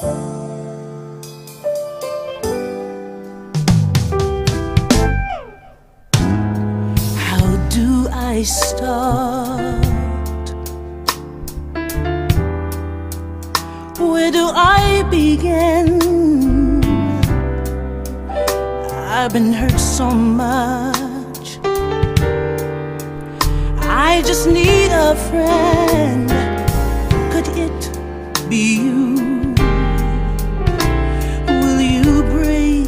How do I start? Where do I begin? I've been hurt so much. I just need a friend. Could it be you? Will you break?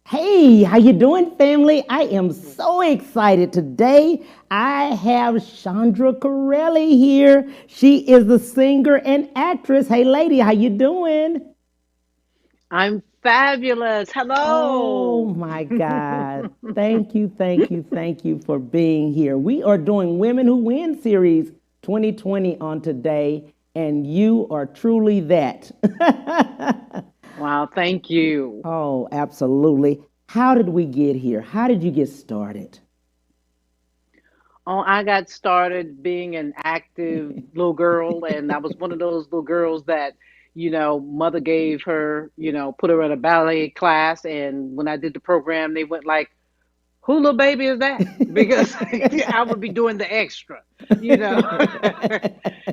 Hey, how you doing, family? I am so excited today. I have Chandra Currellery here. She is the singer and actress. Hey, lady, how you doing? I'm fabulous. Oh Hello. my God. Thank you, thank you, thank you for being here. We are doing Women Who Win Series 2020 on today, and you are truly that. Wow, thank you. Oh, absolutely. How did we get here? How did you get started? Oh, I got started being an active little girl, and I was one of those little girls that, mother gave her, put her in a ballet class, and when I did the program, they went like, "Who little baby is that?" Because I would be doing the extra, you know.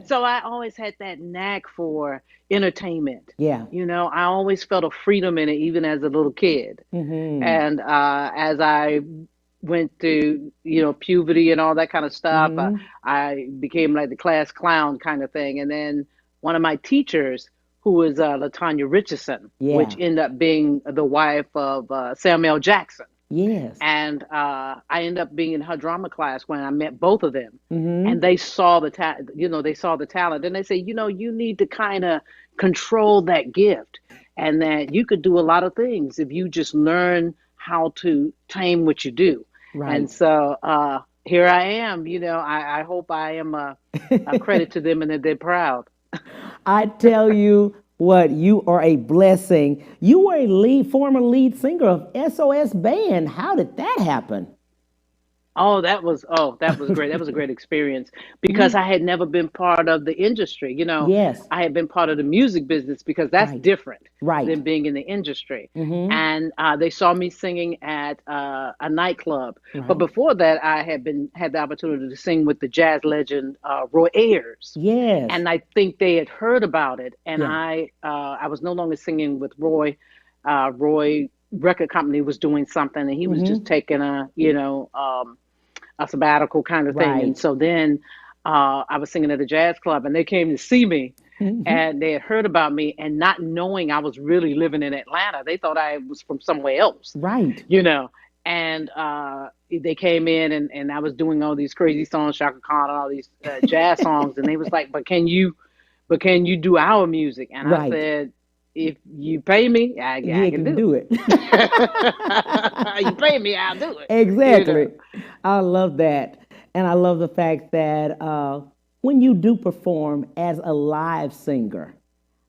So I always had that knack for entertainment. Yeah. I always felt a freedom in it, even as a little kid. Mm-hmm. And as I went through, puberty and all that kind of stuff, Mm-hmm. I became like the class clown kind of thing. And then one of my teachers, who was Latanya Richardson, which Yeah. ended up being the wife of Samuel Jackson. Yes. And I ended up being in her drama class when I met both of them. And Mm-hmm. they saw the they saw the talent, and they say, you need to kind of control that gift, and that you could do a lot of things if you just learn how to tame what you do. And Right. so here I am. I hope I am a credit to them and that they're proud. I tell you what, you are a blessing. You were a former lead singer of SOS Band. How did that happen? Oh, that was great. That was a great experience because I had never been part of the industry. Yes. I had been part of the music business because that's Right. different Right. than being in the industry. Mm-hmm. And they saw me singing at a nightclub. But Right. before that, I had the opportunity to sing with the jazz legend Roy Ayers. Yes. And I think they had heard about it, and Yeah. I was no longer singing with Roy. Roy record company was doing something, and he was just Mm-hmm. taking a sabbatical kind of thing. And Right. so then I was singing at a jazz club, and they came to see me, Mm-hmm. and they had heard about me, and not knowing I was really living in Atlanta, they thought I was from somewhere else, Right. you know. And they came in, and I was doing all these crazy songs, Shaka Khan, and all these jazz songs, and they was like, but can you do our music?" And I Right. said, "If you pay me, I You can can do do it. it. You pay me, I'll do it." You Exactly. know. I love that. And I love the fact that when you do perform as a live singer,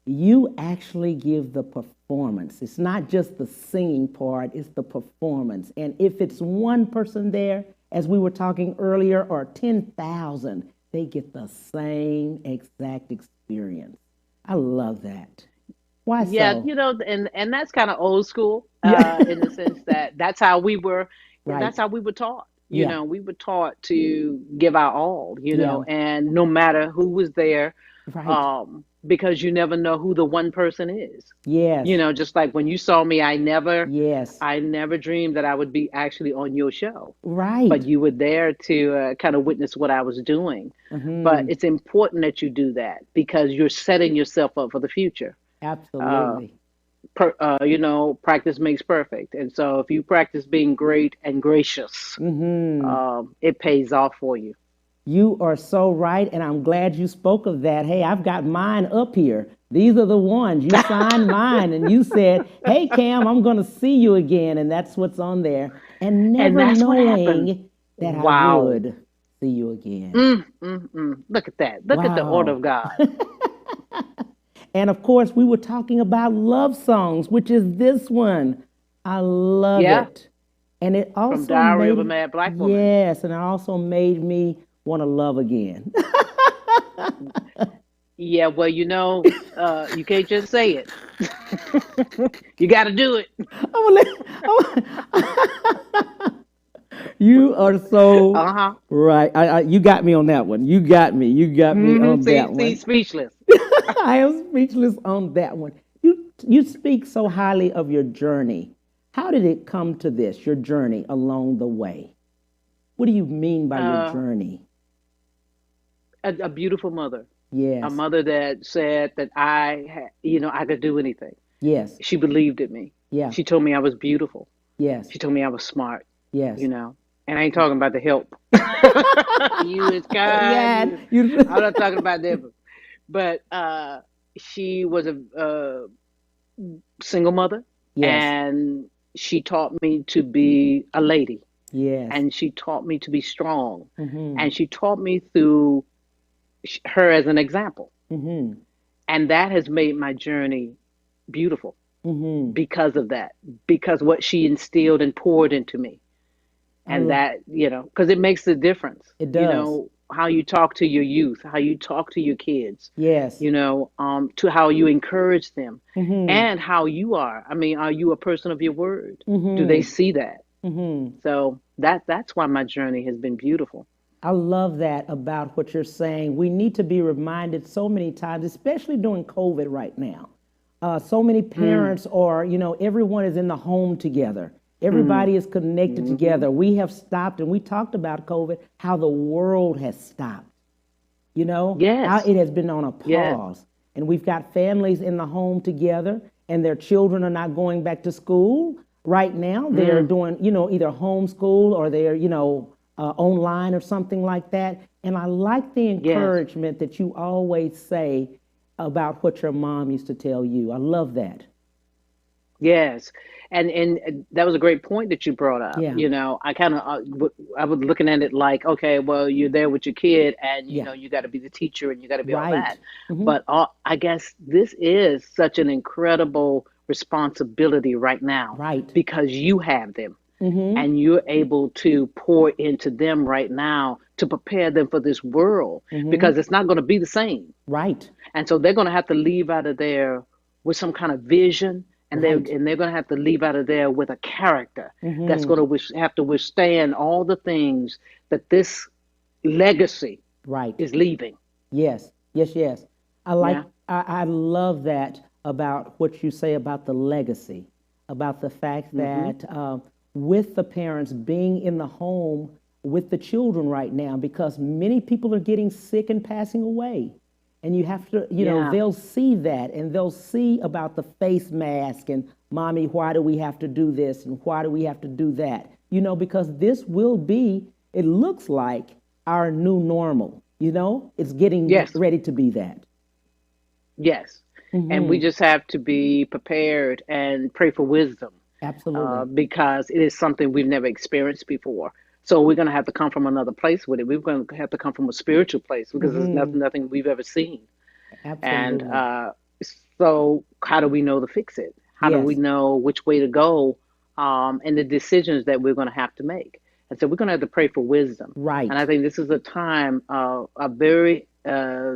you actually give the performance. It's not just the singing part, it's the performance. And if it's one person there, as we were talking earlier, or 10,000, they get the same exact experience. I love that. Why Yeah, so? and that's kind of old school, Yeah. in the sense that that's how we were. Yeah, that's Right. how we were taught. Yeah. We were taught to give our all. Yeah. And no matter who was there, Right. because you never know who the one person is. Yes. Just like when you saw me, Yes. I never dreamed that I would be actually on your show, but Right. you were there to kind of witness what I was doing. But Hmm. it's important that you do that because you're setting yourself up for the future. Uh, Absolutely. practice makes perfect. And so if you practice being great and gracious, Hmm. it pays off for you. You are so right, and I'm glad you spoke of that. Hey, I've got mine up here. These are the ones. You signed mine, and you said, "Hey, Cam, I'm going to see you again," and that's what's on there. And And never that's what happened. knowing that I Wow. would see you again. Look at that. Look at the order Wow. of God. And of course, we were talking about love songs, which is this one. I love Yeah. it. And it From also Diary of a made, Mad Black Woman. yes, and it also made me want to love again. Yeah, well, you can't just say it. You got to do it. I'm gonna you are so Uh-huh. right. You got me on that one. You got me. You got me on that See, one. speechless. I am speechless on that one. You speak so highly of your journey. How did it come to this? Your journey along the way. What do you mean by your Uh, journey? a beautiful mother, a Yes. mother that said that I could do anything. Yes. She believed in me. Yeah. She told me I was beautiful. Yes. She told me I was smart, you Yes. know. And I ain't talking about the help. You is kind. Yeah. You, You. I'm not talking about them. But she was a single mother, Yes. and she taught me to be a lady, Yes. and she taught me to be strong, Mhm. and she taught me through her as an example, Mhm. and that has made my journey beautiful Mhm. because of that, because what she instilled and poured into me, I and love. that because it makes a difference, It does. how you talk to your youth, how you talk to your kids, Yes. to how you encourage them, Mhm. and how you are. I mean, are you a person of your word? Do they Mhm. see that? Mhm. So that's why my journey has been beautiful. I love that about what you're saying. We need to be reminded so many times, especially during COVID right now. So many Mm, parents are, everyone is in the home together. mm, Everybody is connected mm-hmm. together. We have stopped, and we talked about COVID, how the world has stopped, how Yes, it has been on a yes. pause. And we've got families in the home together, and their children are not going back to school. Right now, they're Mm, doing, either homeschool or they're, online or something like that. And I like the yes. encouragement that you always say about what your mom used to tell you. I love that. Yes, and that was a great point that you brought up. Yeah, I kind of I was looking at it like, okay, well, you're there with your kid, and yeah, you got to be the teacher, and you got to be all that. right. Hmm. But I guess this is such an incredible responsibility right now Right. because you have them, Hmm. and you're able to pour into them right now to prepare them for this world Hmm. because it's not going to be the same. Right. And so they're going to have to leave out of there with some kind of vision, Right. they're going to have to leave out of there with a character that's Hmm. going to have to withstand all the things that this legacy Right. is leaving. Yes, yes, yes. Yeah. I love that about what you say about the legacy, about the fact Hmm. that with the parents being in the home with the children right now, because many people are getting sick and passing away. And you have to, Yeah. they'll see that and they'll see about the face mask and mommy, why do we have to do this and why do we have to do that? Because this will be, it looks like our new normal. It's getting Yes. ready to be that. Yes. And we Hmm. just have to be prepared and pray for wisdom, Absolutely. because it is something we've never experienced before. So we're going to have to come from another place with it. We're going to have to come from a spiritual place because it's Hmm. nothing we've ever seen. And Absolutely. so, how do we know to fix it? How do we Yes. know which way to go, and the decisions that we're going to have to make? And so, we're going to have to pray for wisdom. And I Right. think this is a time, a very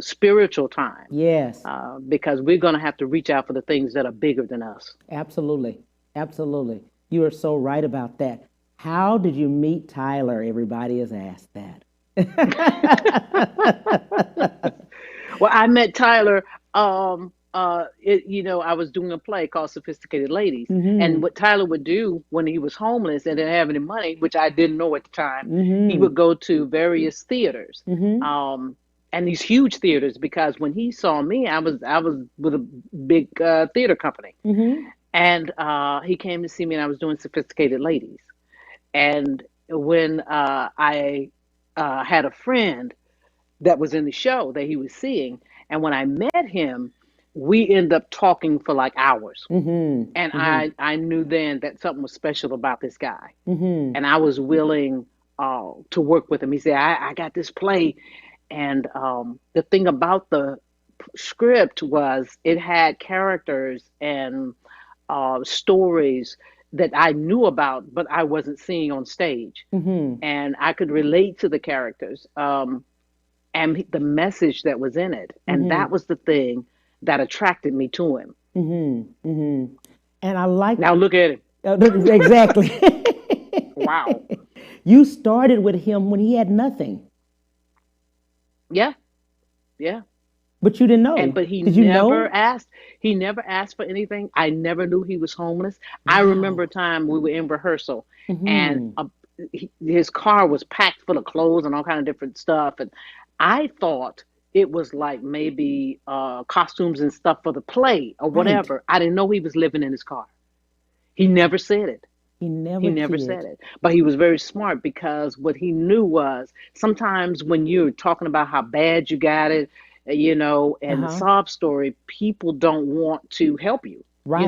spiritual time, Yes. because we're going to have to reach out for the things that are bigger than us. Absolutely. Absolutely. You are so right about that. How did you meet Tyler? Everybody has asked that. Well, I met Tyler. I was doing a play called Sophisticated Ladies, and Hmm. what Tyler would do when he was homeless and didn't have any money, which I didn't know at the time, he Hmm. would go to various theaters, Hmm. um, and these huge theaters. Because when he saw me, I was with a big theater company, Hmm. and he came to see me, and I was doing Sophisticated Ladies. And when I had a friend that was in the show that he was seeing. And when I met him, we ended up talking for like hours. Hmm. And Hmm. I knew then that something was special about this guy. Hmm. And I was willing to work with him. He said, I got this play. And the thing about the script was it had characters and stories that I knew about, but I wasn't seeing on stage. Hmm. And I could relate to the characters. and the message that was in it. And that was the thing that attracted me to him. And I like Now look at him. exactly. Wow. You started with him when he had nothing, Yeah. Yeah. but you didn't And know. but Did you know? he never asked for anything. I never knew he was homeless. I remember a Wow. time we were in rehearsal, and Hmm. his car was packed full of clothes and all kind of different stuff, and I thought it was like maybe costumes and stuff for the play or Right. whatever. I didn't know he was living in his car. He never said it. He He never never said did. it. But he was very smart, because what he knew was sometimes when you're talking about how bad you got it, Uh and the huh. sob story, people don't want to help you. Right.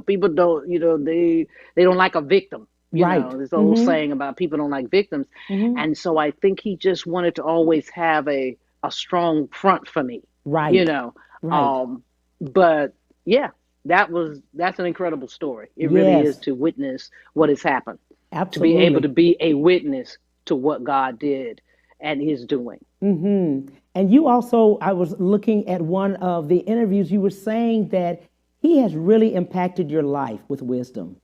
People don't, they don't like a victim. Right. This old Mm-hmm. saying about people don't like victims. Mm-hmm. And so I think he just wanted to always have a strong front for me, you Right. know. Right. Um, but yeah, that's an incredible story. It really is, Yes. to witness what has happened, to be able Absolutely. to be a witness to what God did and is doing. And you also, I was looking at one of the interviews, you were saying that he has really impacted your life with wisdom.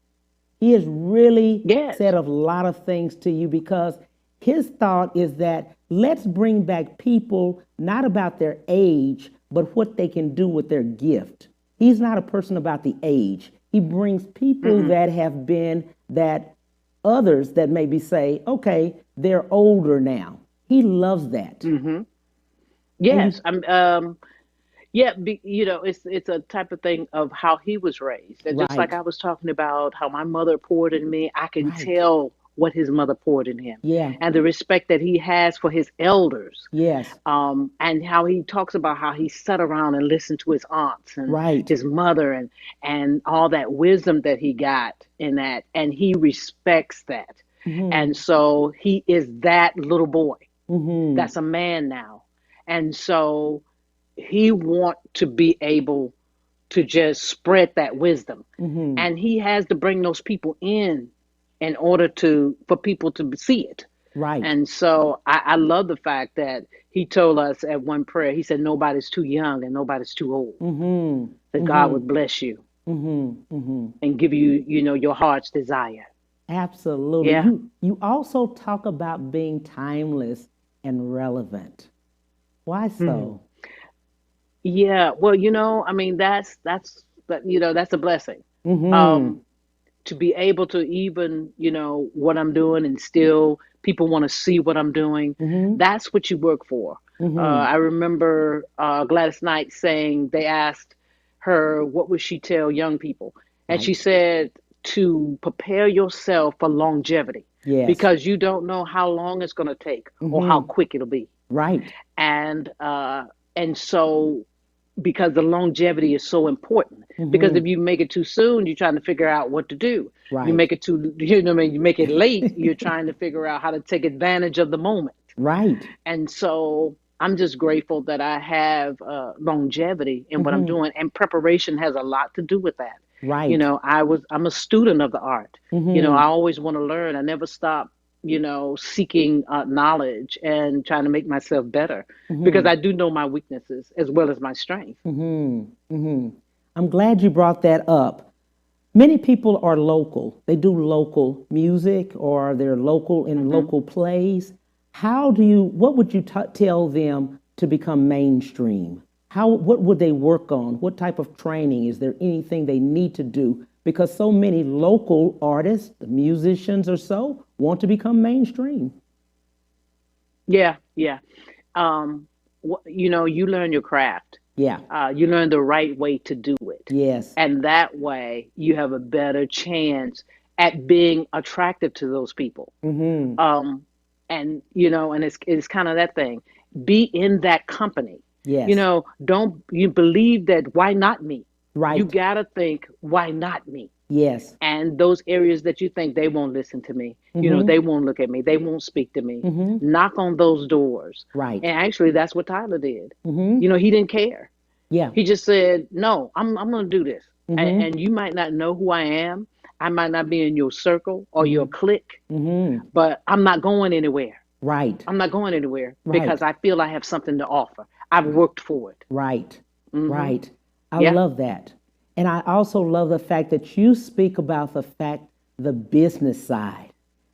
He has really said Yes. a lot of things to you because his thought is that let's bring back people not about their age, but what they can do with their gift. He's not a person about the age. He brings people Mm-mm. that have been that others that maybe say, okay, they're older now. He loves that. Mm-hmm. And Yes. you, Yeah, it's a type of thing of how he was raised. And just like right, I was talking about how my mother poured in me, I can right. tell what his mother poured in him, Yeah, and the respect that he has for his elders. yes, And how he talks about how he sat around and listened to his aunts and right. his mother, and all that wisdom that he got in that, and he respects that. And so he is that little boy that's a man now. And so he want to be able to just spread that wisdom, and he has to bring those people in order to for people to see it. Right. And so I love the fact that he told us at one prayer, he said nobody's too young and nobody's too old, that God would bless you and give you, your heart's desire. Absolutely. Yeah. You also talk about being timeless and relevant. Why Mhm. so? Yeah, well, I mean, that's a blessing. Mm-hmm. Um, to be able to, even, what I'm doing, and still people want to see what I'm doing. Mm-hmm. That's what you work for. Mm-hmm. I remember Gladys Knight saying, they asked her what would she tell young people, and she Right. said to prepare yourself for longevity, Yes. because you don't know how long it's going to take or how Mm-hmm. quick it'll be. Right. And so, because the longevity is so important, because if Mm-hmm. you make it too soon, you're trying to figure out what to do. You Right. make it too, what I mean, you make it late, you're trying to figure out how to take advantage of the moment. Right. And so I'm just grateful that I have longevity in what I'm Mm-hmm. doing, and preparation has a lot to do with that. Right. I'm a student of the art. I Mm-hmm. always want to learn. I never stop, seeking knowledge and trying to make myself better, because Mm-hmm. I do know my weaknesses as well as my strength. Mm-hmm. Mm-hmm. I'm glad you brought that up. Many people are local. They do local music or they're local in Hmm. local plays. What would you tell them to become mainstream? What would they work on? What type of training? Is there anything they need to do? Because so many local artists, musicians or so, want to become mainstream. Yeah, yeah. Um, you learn your craft. Yeah. You learn the right way to do it. Yes. And that way you have a better chance at being attractive to those people. Mm-hmm. Um, and it's kind of that thing. Be in that company. Yes. Don't you believe that, why not me? You Right. gotta think, why not me? Yes. And those areas that you think they won't listen to me, Mm-hmm. they won't look at me, they won't speak to me. Mm-hmm. Knock on those doors. Right. And actually, that's what Tyler did. Mm-hmm. He didn't care. Yeah. He just said, "No, I'm going to do this." Mm-hmm. And you might not know who I am. I might not be in your circle or your Mm-hmm. clique, Mm-hmm. but I'm not going anywhere. Right. I'm not going anywhere Right. because I feel I have something to offer. I've worked for it. Right. Hmm. Right. I Yeah. love that. And I also love the fact that you speak about the business side.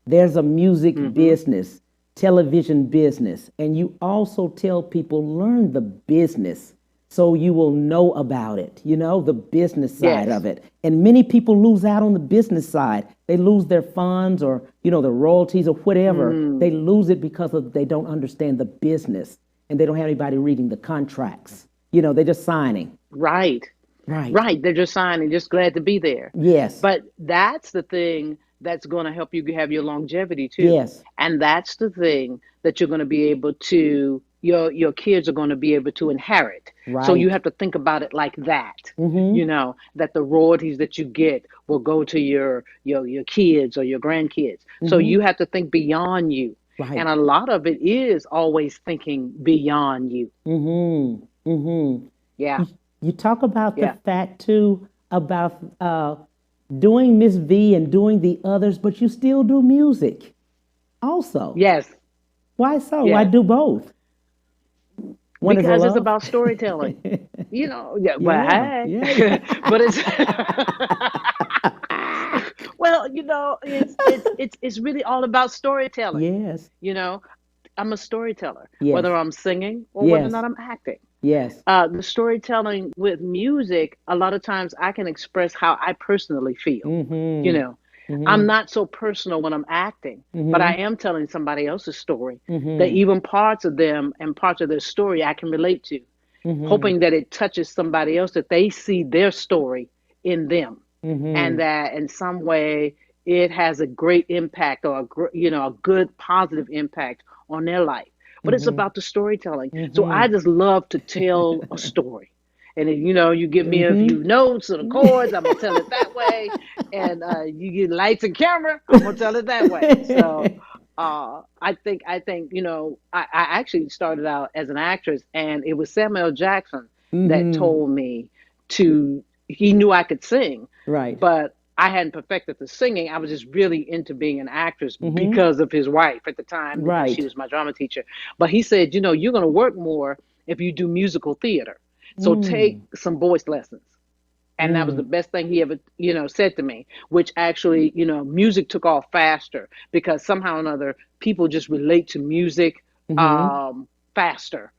There's a music Hmm. business, television business, and you also tell people learn the business so you will know about it, the business side Yes. of it. And many people lose out on the business side. They lose their funds or, the royalties or whatever. Mm. They lose it because they don't understand the business and they don't have anybody reading the contracts. They're just signing. Right. Right. Right. They're just signing, just glad to be there. Yes. But that's the thing that's going to help you have your longevity too. Yes. And that's the thing that you're going to be able to, your kids are going to be able to inherit. So you Right. have to think about it like that, Mm-hmm. that the royalties that you get will go to your kids or your grandkids. So Mm-hmm. you have to think beyond you. And Right. a lot of it is always thinking beyond you. Mm-hmm. Mm-hmm. Yeah. You talk about the Yeah. fact too about doing Miss V and doing the others, but you still do music also. Yes. Why so? Why Yes. do both? One is a Because it's love. about storytelling. Yeah, but Yeah. hey, Yeah. Yeah. but it's well, it's really all about storytelling. Yes. You know, I'm a storyteller, Yes. whether I'm singing or whether or Yes. not I'm acting. Yes. The storytelling with music, a lot of times I can express how I personally feel. You Mm-hmm. know, I'm Mm-hmm. not so personal when I'm acting, but I Mm-hmm. am telling somebody else's story that Mm-hmm. even parts of them and parts of their story I can relate to, Mm-hmm. hoping that it touches somebody else, that they see their story in them, and Mm-hmm. that in some way it has a great impact or a good positive impact on their life. But it's Mm-hmm. about the storytelling. So I Mm-hmm. just love to tell a story. And if, you give me a Mm-hmm. few notes or the chords, I'm gonna tell it that way. And you get lights and camera, I'm gonna tell it that way. So I think I actually started out as an actress, and it was Samuel Jackson that Mm-hmm. told me to. He knew I could sing, Right. but I hadn't perfected the singing. I was just really into being an actress Mm-hmm. because of his wife at the time, because she Right. was my drama teacher. But he said, you're going to work more if you do musical theater. So take Mm. some voice lessons. And that was the Mm. best thing he ever, said to me, which actually, music took off faster because somehow or another people just relate to music Mm-hmm. um, faster.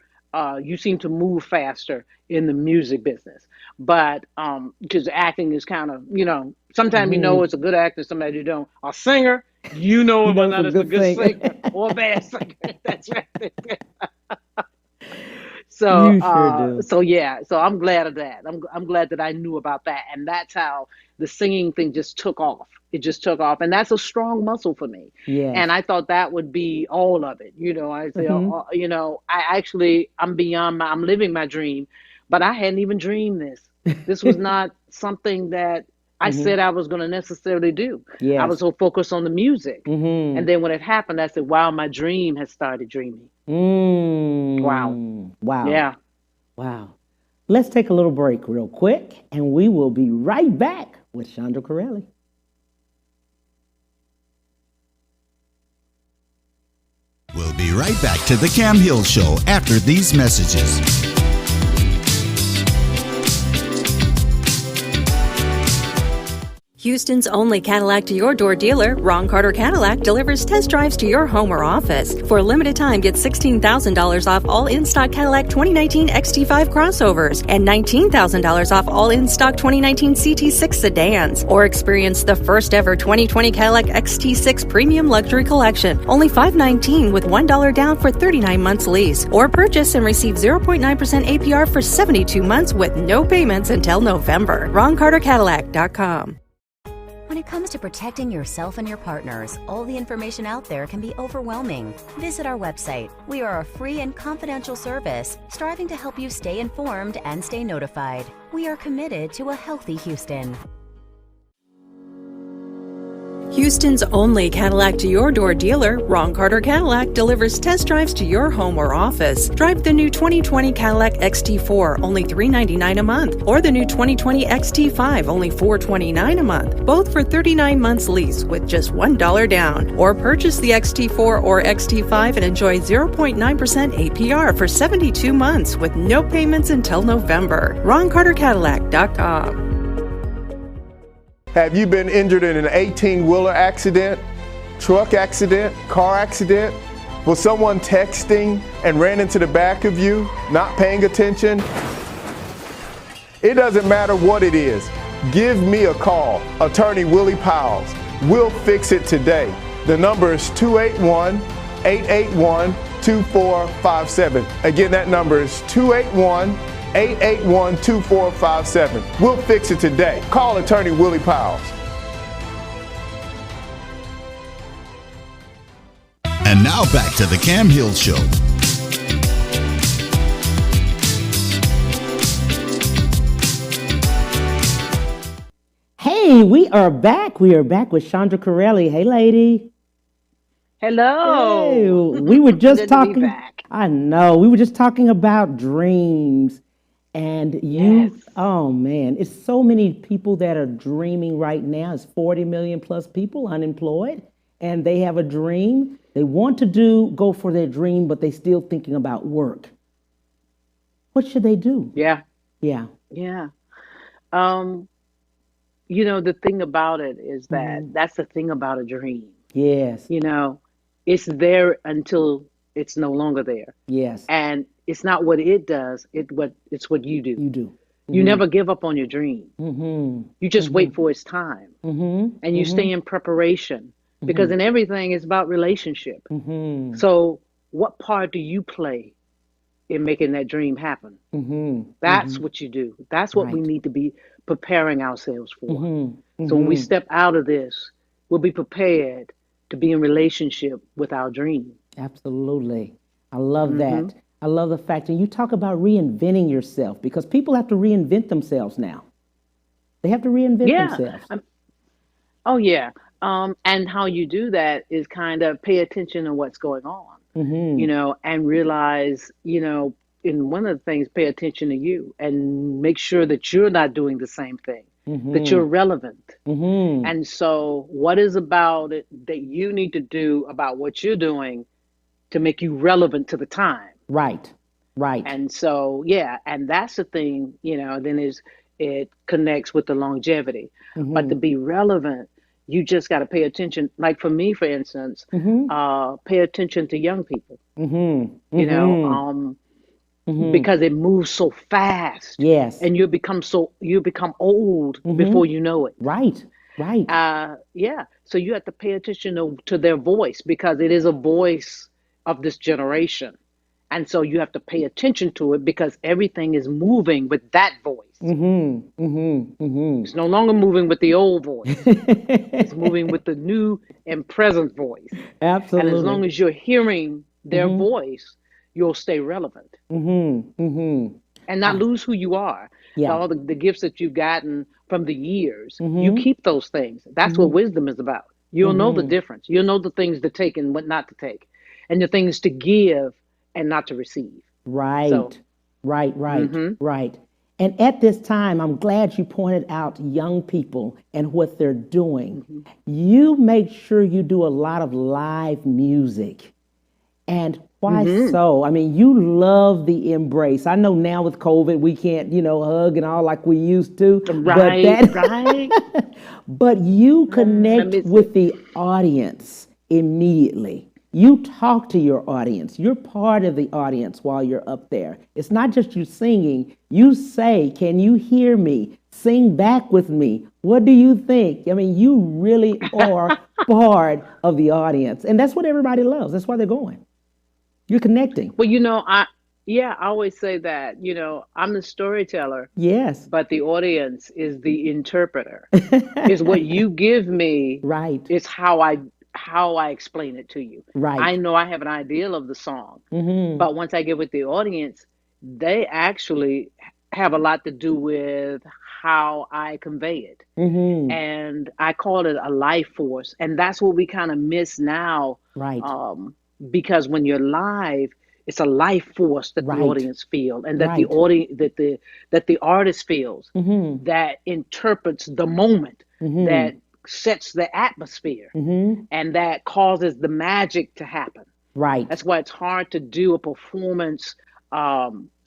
You seem to move faster in the music business. But because acting is kind of, sometimes Mm-hmm. it's a good actor, somebody you don't. A singer, you know You whether know or it's not a it's a good good thing. singer or a bad singer. That's right. So, You sure do. so I'm glad of that. I'm glad that I knew about that, and that's how the singing thing just took off. It just took off, and that's a strong muscle for me. And Yes. I thought that would be all of it. I say, Mm-hmm. I'm beyond I'm living my dream, but I hadn't even dreamed this. This was not something that I Mm-hmm. said I was going to necessarily do. I was Yes. so focused on the music, and Mm-hmm. then when it happened, I said, "Wow, my dream has started dreaming." Wow. Wow. Yeah. Wow. Let's take a little break real quick, and we will be right back with Chandra Currellery. We'll be right back to the Cam Hill Show after these messages. Houston's only Cadillac to your door dealer, Ron Carter Cadillac, delivers test drives to your home or office. For a limited time, get $16,000 off all in-stock Cadillac 2019 XT5 crossovers and $19,000 off all in-stock 2019 CT6 sedans. Or experience the first ever 2020 Cadillac XT6 Premium Luxury Collection. Only $519 with $1 down for 39 months lease. Or purchase and receive 0.9% APR for 72 months with no payments until November. RonCarterCadillac.com. When it comes to protecting yourself and your partners, all the information out there can be overwhelming. Visit our website. We are a free and confidential service striving to help you stay informed and stay notified. We are committed to a healthy Houston. Houston's only Cadillac to your door dealer, Ron Carter Cadillac, delivers test drives to your home or office. Drive the new 2020 Cadillac XT4, only $399 a month, or the new 2020 XT5, only $429 a month, both for 39 months lease with just $1 down. Or purchase the XT4 or XT5 and enjoy 0.9% APR for 72 months with no payments until November. RonCarterCadillac.com. Have you been injured in an 18-wheeler accident, truck accident, car accident? Was someone texting and ran into the back of you, not paying attention? It doesn't matter what it is. Give me a call, Attorney Willie Powles. We'll fix it today. The number is 281-881-2457. Again, that number is 281-881-2457. We'll fix it today. Call Attorney Willie Powles. And now back to the Cam Hill Show. Hey, we are back. We are back with Chandra Currellery. Hey, lady. Hello. Hey, we were just Good to be talking. back. I know. We were just talking about dreams. And you, Yes. oh man, it's so many people that are dreaming right now. It's 40 million plus people unemployed, and they have a dream. They want to go for their dream, but they still thinking about work. What should they do? Yeah. Yeah. Yeah. The thing about it is that that's the thing about a dream. Yes. It's there until it's no longer there. Yes. And it's not what it does, it's what you do. You do. You never give up on your dream. Mm-hmm. You just wait for its time. Mm-hmm. And you stay in preparation because in everything it's about relationship. Mm-hmm. So what part do you play in making that dream happen? Mm-hmm. That's what you do. That's what we Right. need to be preparing ourselves for. Mm-hmm. So when we step out of this, we'll be prepared to be in relationship with our dream. Absolutely. I love that. I love the fact that you talk about reinventing yourself because people have to reinvent themselves now. They have to reinvent themselves. Oh yeah. And how you do that is kind of pay attention to what's going on, and realize, in one of the things, pay attention to you and make sure that you're not doing the same thing, that you're relevant. And so what is about it that you need to do about what you're doing to make you relevant to the time? Right. Right. And so, and that's the thing, then it connects with the longevity. But to be relevant, you just got to pay attention. Like for me, for instance, pay attention to young people, because it moves so fast. Yes. And you become old before you know it. Right. Right. So you have to pay attention to their voice because it is a voice of this generation. And so you have to pay attention to it because everything is moving with that voice. It's no longer moving with the old voice. It's moving with the new and present voice. Absolutely. And as long as you're hearing their voice, you'll stay relevant. And not lose who you are. Yeah. All the gifts that you've gotten from the years, you keep those things. That's what wisdom is about. You'll know the difference. You'll know the things to take and what not to take, and the things to give and not to receive. Right. So, right. Right. And at this time, I'm glad you pointed out young people and what they're doing. You make sure you do a lot of live music. And why so? I mean, you love the embrace. I know now with COVID, we can't, hug and all like we used to. Right. But you connect with the audience immediately. You talk to your audience. You're part of the audience while you're up there. It's not just you singing. You say, "Can you hear me? Sing back with me. What do you think?" I mean, you really are part of the audience. And that's what everybody loves. That's why they're going. You're connecting. Well, I always say that, I'm the storyteller. Yes. But the audience is the interpreter. It's what you give me. Right. It's how I explain it to you. Right. I know I have an idea of the song, but once I get with the audience, they actually have a lot to do with how I convey it. And I call it a life force. And that's what we kind of miss now. Right. Because when you're live, it's a life force that the Right. audience feel, and that the Right. audience, that the artist feels, that interprets the moment, that sets the atmosphere, and that causes the magic to happen. Right. That's why it's hard to do a performance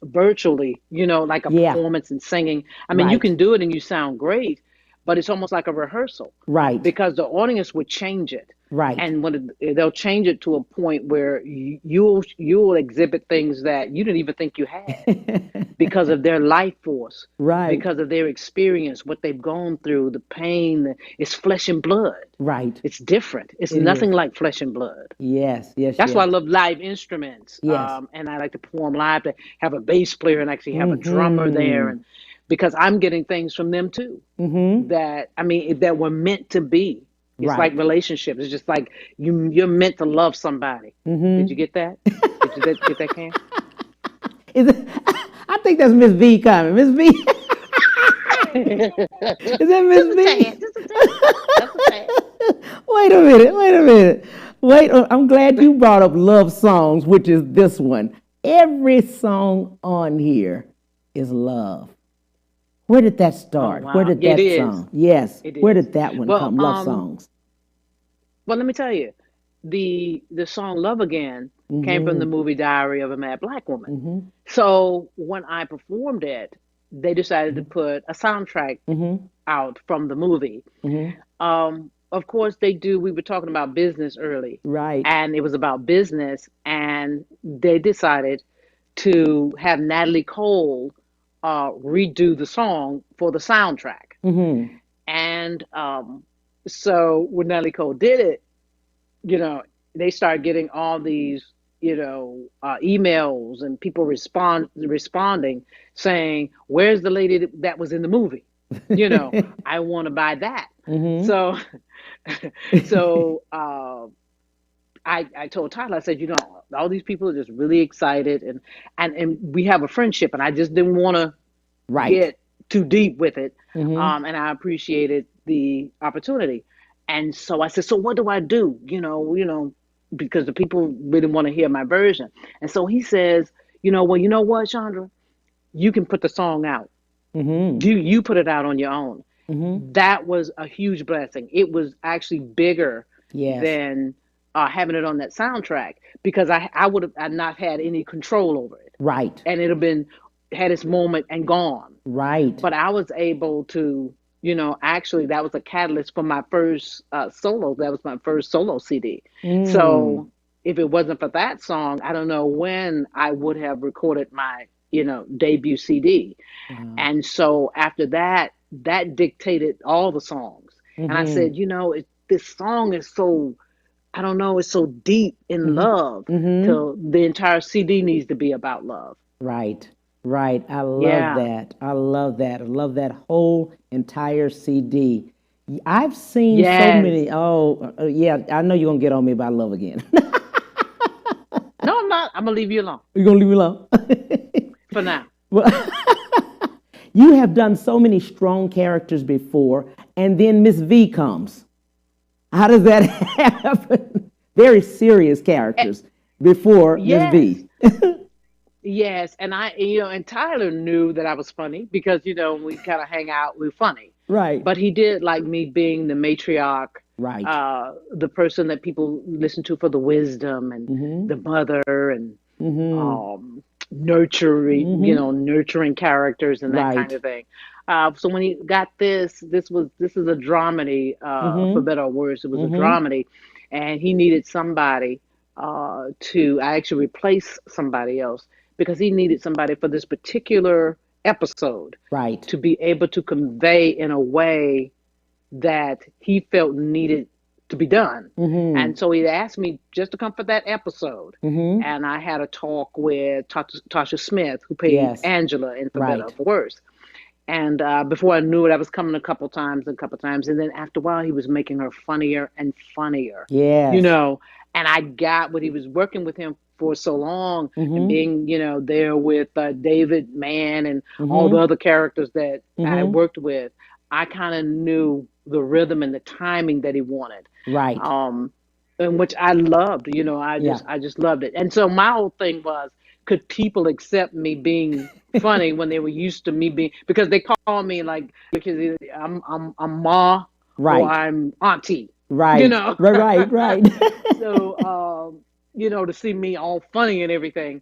virtually, like a Yeah. performance and singing. I mean, you Right. can do it and you sound great, but it's almost like a rehearsal. Right. Because the audience would change it. Right. And they'll change it to a point where you'll exhibit things that you didn't even think you had because of their life force, Right. because of their experience, what they've gone through, the pain. It's flesh and blood. Right. It's different. It's It nothing is. like flesh and blood. Yes. Yes. That's yes. why I love live instruments. Yes. And I like to perform live, to have a bass player and actually have a drummer there, and because I'm getting things from them too, that were meant to be. It's Right. like relationships. It's just like you're meant to love somebody. Did you get that? Did you get that, Cam? Is it, I think that's Miss V coming. Miss V. Is that Miss V? That's a tad. Wait a minute. Wait a minute. Wait. I'm glad you brought up love songs, which is this one. Every song on here is love. Where did that start? wow. Where did It that is. song? Yes. It Where is. did that one Well, come? Love songs. Well, let me tell you, the song "Love Again" came from the movie Diary of a Mad Black Woman. So when I performed it, they decided to put a soundtrack out from the movie. Of course, they do. We were talking about business early, Right. and it was about business, and they decided to have Natalie Cole redo the song for the soundtrack. And so when Natalie Cole did it, they started getting all these, emails and people responding saying, "Where's the lady that was in the movie? I want to buy that." So, I told Tyler, I said, all these people are just really excited, and we have a friendship, and I just didn't want to Right. get too deep with it. And I appreciated the opportunity. And so I said, so what do I do? Because the people really want to hear my version. And so he says, well, you know what, Chandra? You can put the song out. You put it out on your own. That was a huge blessing. It was actually bigger Yes. than having it on that soundtrack, because I would have not had any control over it. Right. And it had had its moment and gone. Right. But I was able to, actually, that was a catalyst for my first solo. That was my first solo CD. So if it wasn't for that song, I don't know when I would have recorded my, debut CD. And so after that, that dictated all the songs. And I said, this song is so, I don't know, it's so deep in love. So the entire CD needs to be about love. Right. Right. I love Yeah. that. I love that. I love that whole entire CD. I've seen so Yes. many. Yeah, I know you're going to get on me about Love Again. No, I'm not. I'm going to leave you alone You're going to leave me alone? for now. Well, you have done so many strong characters before, and then Miss V comes. How does that happen? Very serious characters before Yes. Miss V. Yes, and and Tyler knew that I was funny because, when we kind of hang out, we're funny. Right. But he did like me being the matriarch, Right. The person that people listen to for the wisdom, and the mother, and nurturing, nurturing characters and that Right. kind of thing. So when he got this is a dramedy, for better or worse, it was a dramedy, and he needed somebody to actually replace somebody else, because he needed somebody for this particular episode Right. to be able to convey in a way that he felt needed to be done. And so he asked me just to come for that episode. And I had a talk with Tasha Smith, who played Yes. Angela in For Better or Right. For Worse. And before I knew it, I was coming a couple times. And then after a while, he was making her funnier and funnier. Yes. And I got what he was working with him for so long, and being, there with David Mann and all the other characters that I worked with, I kind of knew the rhythm and the timing that he wanted. Right. And which I loved, I just loved it. And so my whole thing was, could people accept me being funny when they were used to me being, because they call me like, because I'm Ma, right, or I'm Auntie, right, right. So, to see me all funny and everything,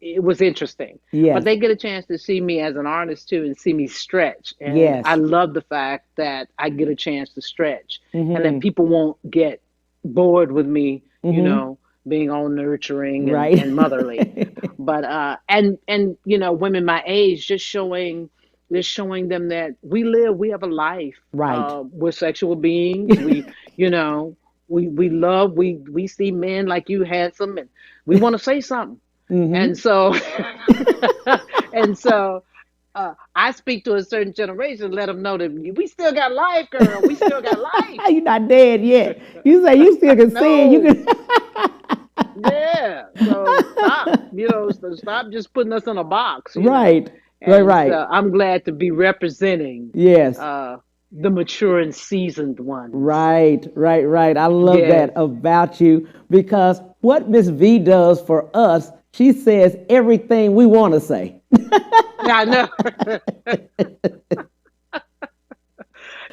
it was interesting. Yes. But they get a chance to see me as an artist too, and see me stretch. And yes. I love the fact that I get a chance to stretch, and that people won't get bored with me, being all nurturing and, right. and motherly. But and women my age, just showing them that we have a life. Right. We're sexual beings. We we love, we see men like you handsome, and we want to say something. And so I speak to a certain generation, let them know that we still got life, girl. We still got life. You're not dead yet. You say you still can see it. You can. Yeah. So stop just putting us in a box. Right. Right. So I'm glad to be representing. Yes. The mature and seasoned ones. Right. I love that about you, because what Miss V does for us, she says everything we want to say. I know.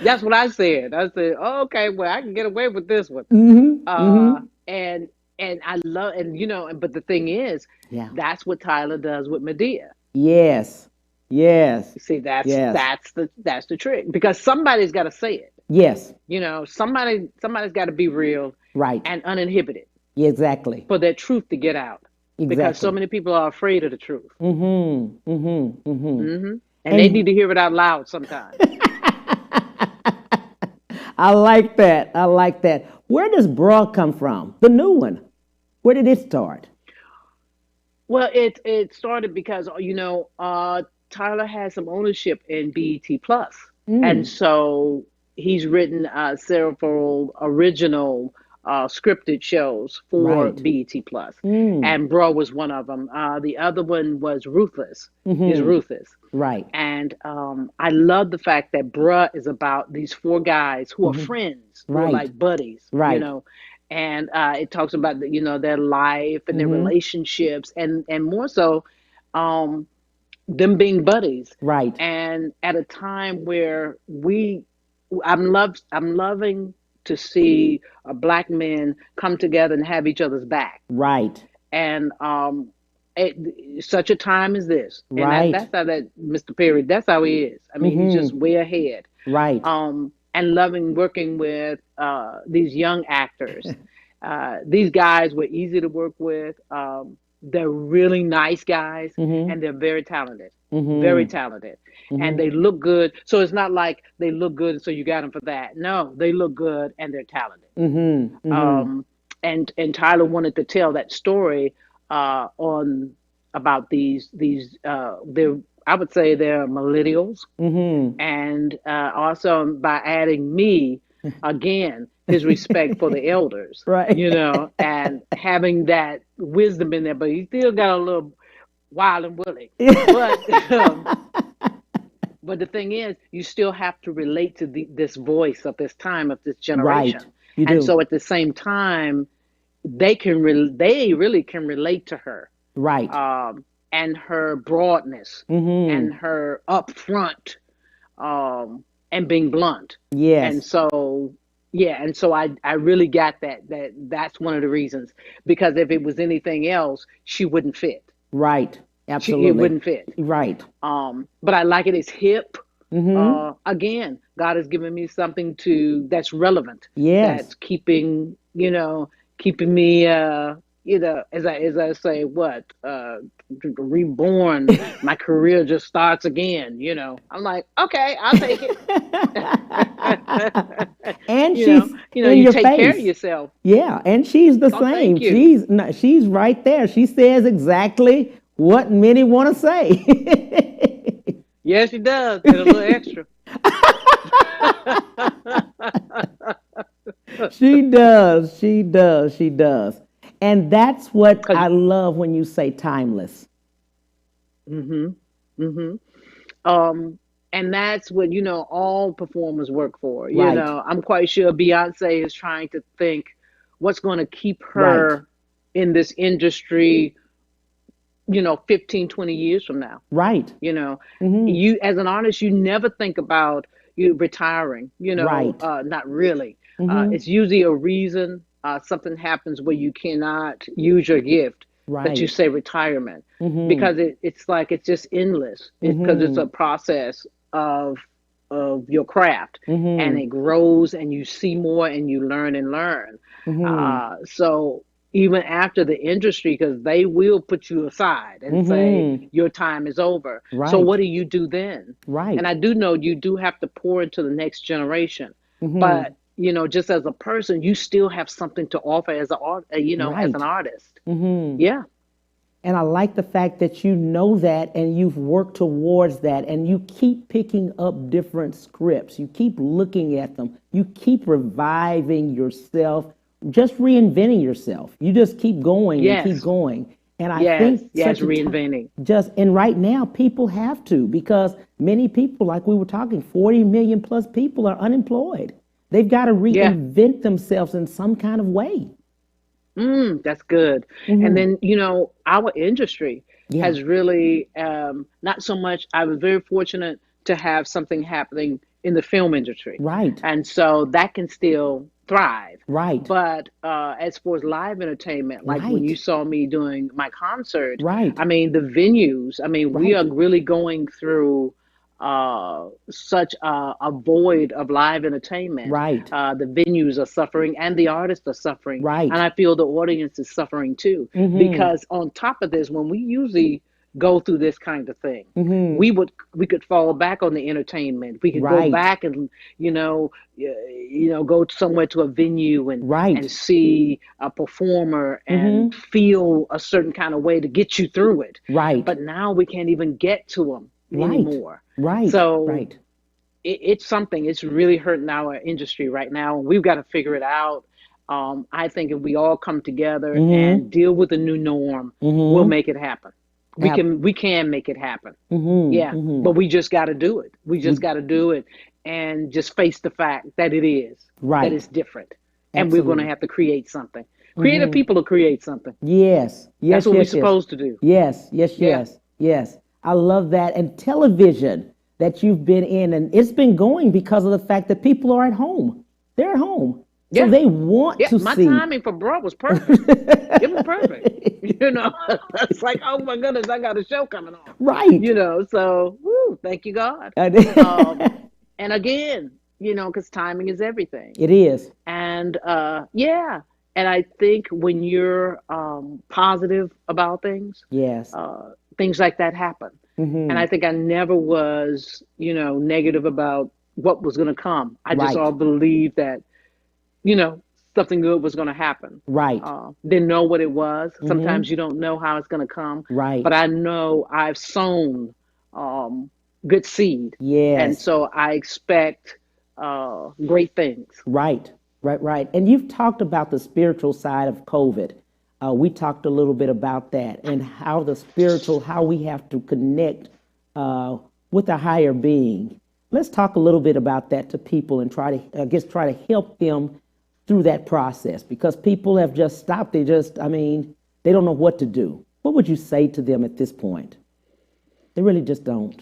That's what I said. I said, oh, okay, well, I can get away with this one. And I love, but the thing is, that's what Tyler does with Medea. Yes. See, that's the trick, because somebody's got to say it. Yes. Somebody's got to be real, right, and uninhibited. Exactly. For that truth to get out. Exactly. Because so many people are afraid of the truth. And they need to hear it out loud sometimes. I like that. Where does Brawl come from? The new one. Where did it start? Well, it started because, Tyler has some ownership in BET Plus. And so he's written several original scripted shows for BET Plus, and Brawl was one of them. The other one was Ruthless. Is Ruthless, right? And I love the fact that Bruh is about these four guys who are friends, who are like buddies, right? And it talks about their life and their relationships, and more so, them being buddies, right? And at a time where I'm loving to see Black men come together and have each other's back. Right. And such a time as this. Right. And that's how that Mr. Perry, that's how he is. I mean, he's just way ahead. Right. And loving working with these young actors. These guys were easy to work with. They're really nice guys, and they're very talented. Very talented. And they look good. So it's not like they look good and so you got them for that. No, they look good and they're talented. And Tyler wanted to tell that story about these I would say they're millennials. And also by adding me, again, his respect for the elders, right? And having that wisdom in there, but he still got a little wild and woolly. But the thing is, you still have to relate to this voice of this time, of this generation. Right. You do. And so at the same time, they really can relate to her. Right. And her broadness and her upfront and being blunt. Yes. And so I really got that's one of the reasons, because if it was anything else, she wouldn't fit. Right. Absolutely. It wouldn't fit. Right. But I like it. It's hip. Again, God has given me something that's relevant. Yes. That's keeping me, as I say, reborn. My career just starts again. I'm like, okay, I'll take it. And she's you take care of yourself. Yeah, and she's the same. She's right there. She says exactly what many want to say. Yes, she does. And a little extra. She does. And that's what 'Cause- I love when you say timeless. mhm, mhm. Um, and that's what, all performers work for. Right, I'm quite sure Beyonce is trying to think what's going to keep right, her in this industry, 15, 20 years from now. right, You know, hmm you as an artist, you never think about you retiring, right, not really. hmm It's usually a reason, something happens where you cannot use your gift, that you right, say retirement, hmm because it's like it's just endless. It's because it's hmm a process of your craft, and hmm it grows, and you see more, and you learn and learn. hmm So even after the industry, because they will put you aside and say hmm your time is over. So what right, do you do then? And right, I do know you do have to pour into the next generation, hmm but just as a person, you still have something to offer as an art, as an right. artist. hmm Yeah. And I like the fact that you know that and you've worked towards that and you keep picking up different scripts. You keep looking at them. You keep reviving yourself, just reinventing yourself. You just keep going and keep Yes. going. And I Yes. think Yes. such a time, Reinventing. and right now people have to because many people, like we were talking, 40 million plus people are unemployed. They've got to Yeah. reinvent themselves in some kind of way. That's good. And Hmm. then, our industry Yeah, has really, not so much, I was very fortunate to have something happening in the film industry. right, And so that can still thrive. right, But as far as live entertainment, like when you right, saw me doing my concert, right. I mean, the venues, I mean, we are Right, really going through such a void of live entertainment. right, The venues are suffering and the artists are suffering. And right. I feel the audience is suffering too. Mm-hmm. Because on top of this, when we usually go through this kind of thing, Mm-hmm. we could fall back on the entertainment. We could go Right, back and go somewhere to a venue and right. see a performer and Mm-hmm. feel a certain kind of way to get you through it. Right, But now we can't even get to them right, anymore. right, So right. it's something. It's really hurting our industry right now. We've got to figure it out. I think if we all come together and Mm-hmm. deal with the new norm, we'll Mm-hmm. make it happen. We Ab- can make it happen. mm-hmm. Yeah, Mm-hmm. but we just got to do it. We just We, got to do it and just face the fact that that right. it's different. And we're going to Absolutely. have to create something. Creative Mm-hmm. people will create something. Yes, That's yes, what we're yes, yes. supposed to do. Yes, yes, Yeah. yes, yes. I love that. And television that you've been in, and it's been going because of the fact that people are at home. They're at home. So Yeah. they want Yeah. to My see. timing for Brawl was perfect. It was perfect. It's like, oh my goodness, I got a show coming on. Right. So, woo, thank you, God. It And again, because timing is everything. is. And yeah, and I think when you're positive about Yes. things like that happen. And Mm-hmm. I think I never was, negative about what was going to come. I just all Right. believed that, you know, something good was going to happen. Right. Didn't know what it was. Sometimes Mm-hmm. you don't know how it's going to come, but Right. I know I've sown good seed, and Yes. so I expect great things. Right. Right. Right. And you've talked about the spiritual side of COVID. We talked a little bit about that and how how we have to connect with a higher being. Let's talk a little bit about that to people and try to help them through that process because people have just stopped. They don't know what to do. What would you say to them at this point? They really just don't.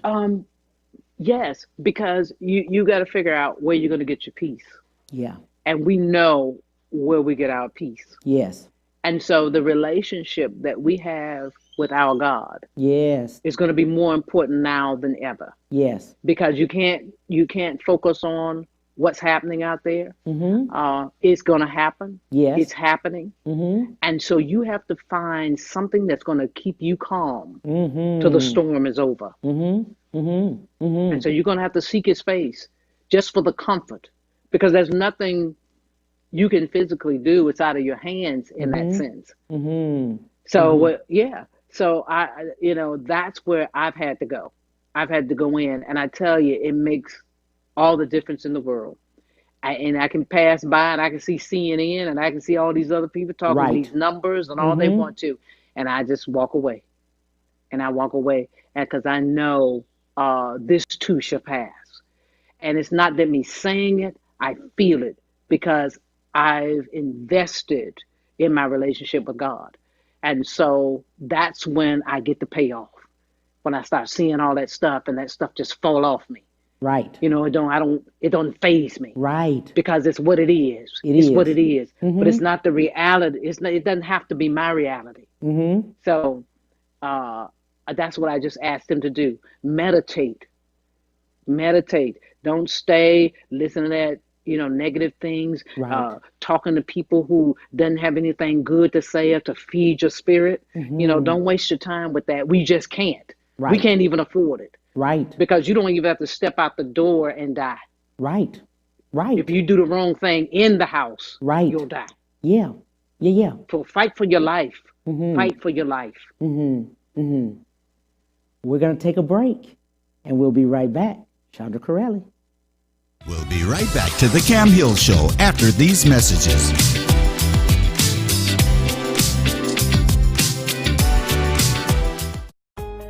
Yes, because you got to figure out where you're going to get your peace, Yeah. and we know where we get our peace. Yes. And so the relationship that we have with our God Yes. is going to be more important now than ever, Yes. because you can't focus on what's happening out there. Mm-hmm. It's going to happen. It's Yes. happening. Mm-hmm. And so you have to find something that's going to keep you calm till the Mm-hmm. storm is over. Mm-hmm. Mm-hmm. And so Mm-hmm. you're going to have to seek his face just for the comfort, because there's nothing you can physically do. It's out of your hands in that Mm-hmm. sense. Mm-hmm. So Mm-hmm. yeah. So that's where I've had to go. I've had to go in, and I tell you, it makes all the difference in the world. And I can pass by and I can see CNN and I can see all these other people talking Right. these numbers and all they want to, and I just walk away. And I walk away, and because I know this too shall pass. And it's not that me saying it, I feel it because I've invested in my relationship with God. And so that's when I get the payoff. When I start seeing all that stuff and that stuff just fall off me. Right. You know, it don't faze me. Right. Because it's what it is. It's what it is. But it's not the reality. It doesn't have to be my reality. So that's what I just asked him to do. Meditate. Don't stay listening to that, negative things, Right. talking to people who doesn't have anything good to say or to feed your spirit. Don't waste your time with that. We just can't. Right. We can't even afford it. Right. Because you don't even have to step out the door and die. Right. Right. If you do the wrong thing in the house, Right. you'll die. Yeah. Yeah. So fight for your life. Fight for your life. We're going to take a break, and we'll be right back. Chandra Currellery. We'll be right back to the Cam Hill Show after these messages.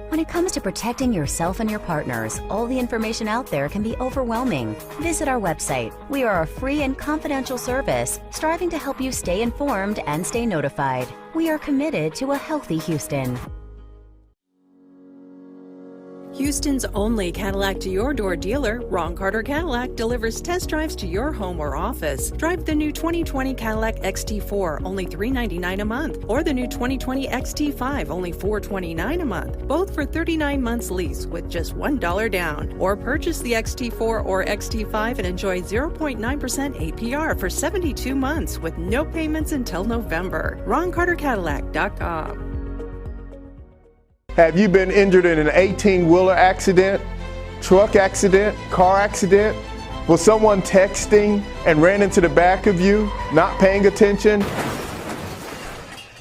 When it comes to protecting yourself and your partners, all the information out there can be overwhelming. Visit our website. We are a free and confidential service striving to help you stay informed and stay notified. We are committed to a healthy Houston. Houston's only Cadillac to your door dealer, Ron Carter Cadillac, delivers test drives to your home or office. Drive the new 2020 Cadillac XT4, only $399 a month, or the new 2020 XT5, only $429 a month, both for 39 months lease with just $1 down. Or purchase the XT4 or XT5 and enjoy 0.9% APR for 72 months with no payments until November. RonCarterCadillac.com. Have you been injured in an 18-wheeler accident, truck accident, car accident? Was someone texting and ran into the back of you, not paying attention?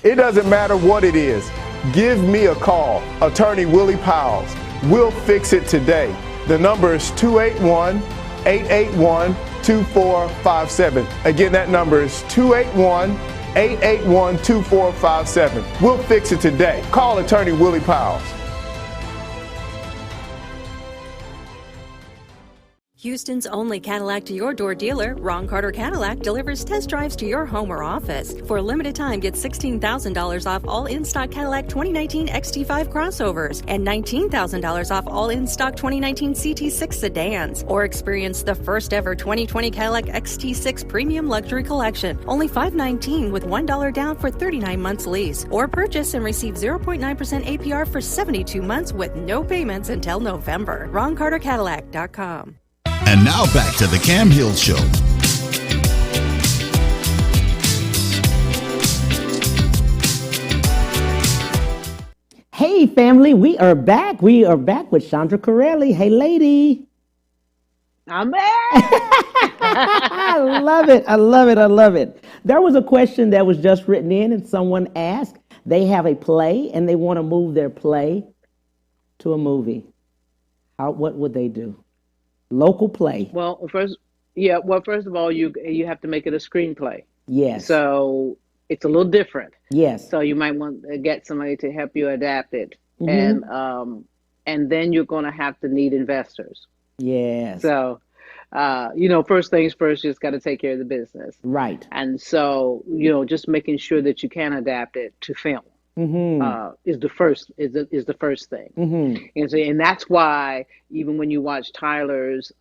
It doesn't matter what it is. Give me a call, Attorney Willie Powles. We'll fix it today. The number is 281-881-2457. Again, that number is 281-881-2457. We'll fix it today. Call Attorney Willie Powles. Houston's only Cadillac to your door dealer, Ron Carter Cadillac, delivers test drives to your home or office. For a limited time, get $16,000 off all in-stock Cadillac 2019 XT5 crossovers and $19,000 off all in-stock 2019 CT6 sedans. Or experience the first ever 2020 Cadillac XT6 Premium Luxury Collection, only $519 with $1 down for 39 months lease. Or purchase and receive 0.9% APR for 72 months with no payments until November. RonCarterCadillac.com. And now back to the Cam Hill Show. Hey, family, we are back. We are back with Chandra Currellery. Hey, lady. I'm back. I love it. I love it. I love it. There was a question that was just written in, and someone asked, they have a play and they want to move their play to a movie. What would they do? Local play. Well, first of all, you have to make it a screenplay. Yes. So it's a little different. Yes. So you might want to get somebody to help you adapt it, and then you're going to have to need investors. Yes. So, first things first, you just got to take care of the business. Right. And so, just making sure that you can adapt it to film. Is the first thing, and that's why even when you watch Tyler's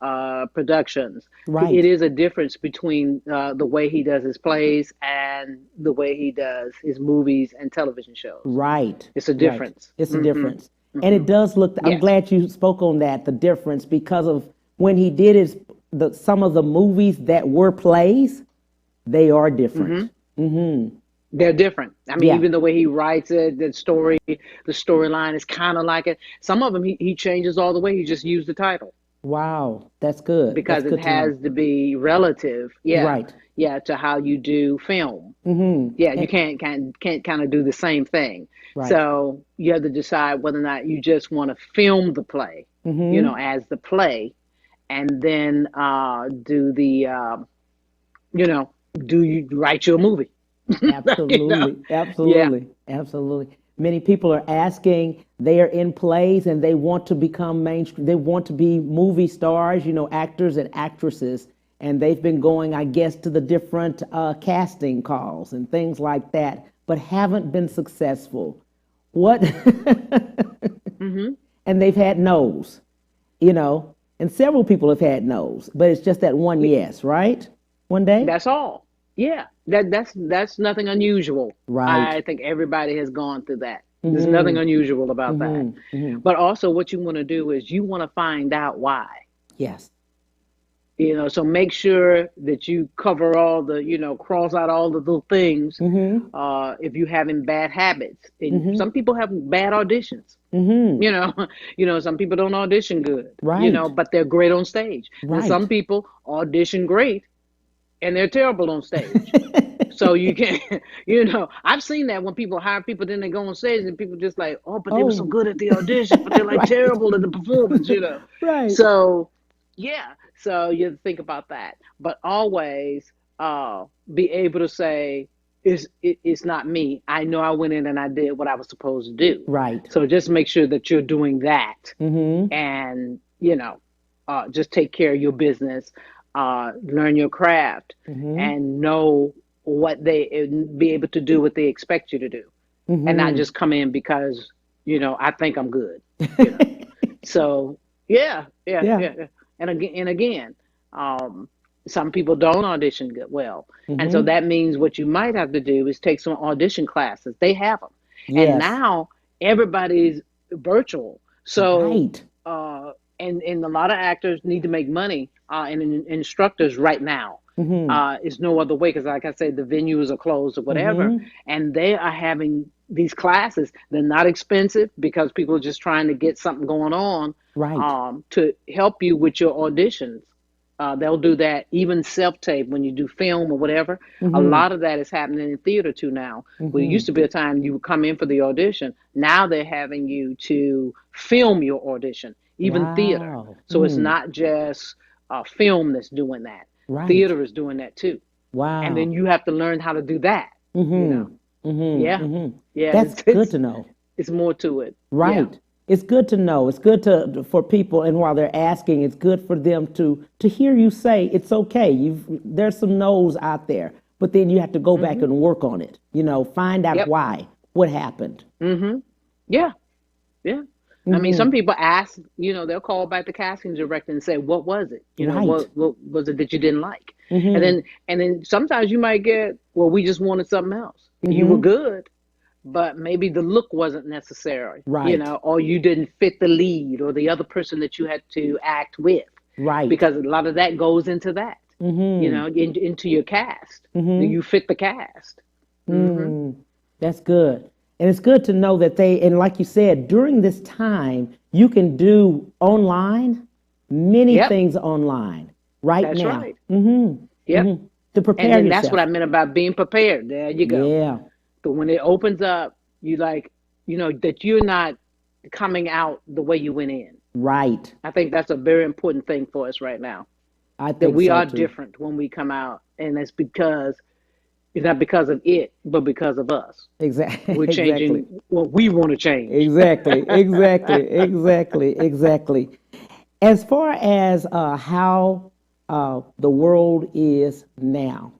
productions, right, it is a difference between the way he does his plays and the way he does his movies and television shows. Right, it's a difference. Right. It's a difference, and it does look. I'm glad you spoke on that. The difference because of when he did some of the movies that were plays, they are different. They're different. I mean, even the way he writes it, the storyline is kind of like it. Some of them he changes all the way. He just used the title. Wow, that's good. Because that's it has to be relative. Yeah. Right. Yeah, to how you do film. Yeah, you can't kind of do the same thing. Right. So you have to decide whether or not you just want to film the play, as the play, and then do the you know, do you write your movie? You know? Absolutely, Yeah. absolutely, absolutely. Many people are asking, they are in plays and they want to become mainstream, they want to be movie stars, actors and actresses, and they've been going, I guess, to the different casting calls and things like that, but haven't been successful. What? Hmm. And they've had no's, and several people have had no's, but it's just that one yes, right? One day? That's all. Yeah, that's nothing unusual. Right. I think everybody has gone through that. There's nothing unusual about that. But also, what you want to do is you want to find out why. Yes. So make sure that you cover all the, cross out all the little things. If you're having bad habits, and some people have bad auditions. You know, some people don't audition good. Right. But they're great on stage. And Right. some people audition great and they're terrible on stage. So you can't, I've seen that when people hire people, then they go on stage and people just like, oh, but they were so Oh, good at the audition, but they're like right. terrible at the performance. Right. So, yeah, so you think about that, but always be able to say, it's not me. I know I went in and I did what I was supposed to do. Right. So just make sure that you're doing that, Mm-hmm. and just take care of your business, learn your craft, Mm-hmm. and know what they be able to do what they expect you to do, and not Mm-hmm. just come in because I think I'm good. You know? So yeah, yeah, Yeah. yeah, yeah. And again, um, some people don't audition good well, and so Mm-hmm. that means what you might have to do is take some audition classes. They have them, and Yes. now everybody's virtual. So Right. and a lot of actors need to make money, and instructors right now. Mm-hmm. Is no other way because, like I said, the venues are closed or whatever, Mm-hmm. and they are having these classes. They're not expensive because people are just trying to get something going on, Right. to help you with your auditions. They'll do that even self-tape when you do film or whatever. A Mm-hmm. lot of that is happening in theater too now. Well, it Mm-hmm. used to be a time you would come in for the audition. Now they're having you to film your audition, even theater. Wow. So it's not just film that's doing that. Right. Theater is doing that too. And Wow. then you have to learn how to do that. You know, Mm-hmm. Mm-hmm. yeah, Mm-hmm. yeah. That's good to know. It's more to it. Yeah. Right. It's good to know. It's good for people, and while they're asking, it's good for them to hear you say it's okay. There's some no's out there, but then you have to go back and work on it. Find out Yep. why, what happened. Yeah. Yeah. I mean, some people ask, they'll call back the casting director and say, "What was it? Right. What was it that you didn't like?" And then sometimes you might get, "Well, we just wanted something else. You were good, but maybe the look wasn't necessary, Right. or you didn't fit the lead or the other person that you had to act with, Right. because a lot of that goes into that, into your cast. Do you fit the cast? That's good. And it's good to know that and like you said, during this time, you can do many Yep. things online right That's now. right. Mm-hmm. Yep. Mm-hmm. To prepare And then yourself. that's what I meant about being prepared. There you go. Yeah. But when it opens up, you that you're not coming out the way you went in. Right. I think that's a very important thing for us right now. I That think we so are too. different when we come out, and that's because it's not because of it, but because of us. Exactly. We're changing Exactly. what we want to change. Exactly. Exactly. Exactly. Exactly. As far as how the world is now,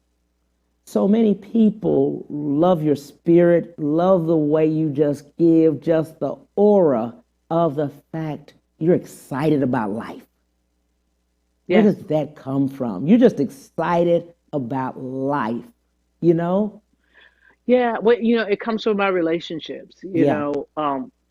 so many people love your spirit, love the way you just give, just the aura of the fact you're excited about life. Where Yes. does that come from? You're just excited about life, you know? Yeah. Well, it comes from our relationships. Yeah.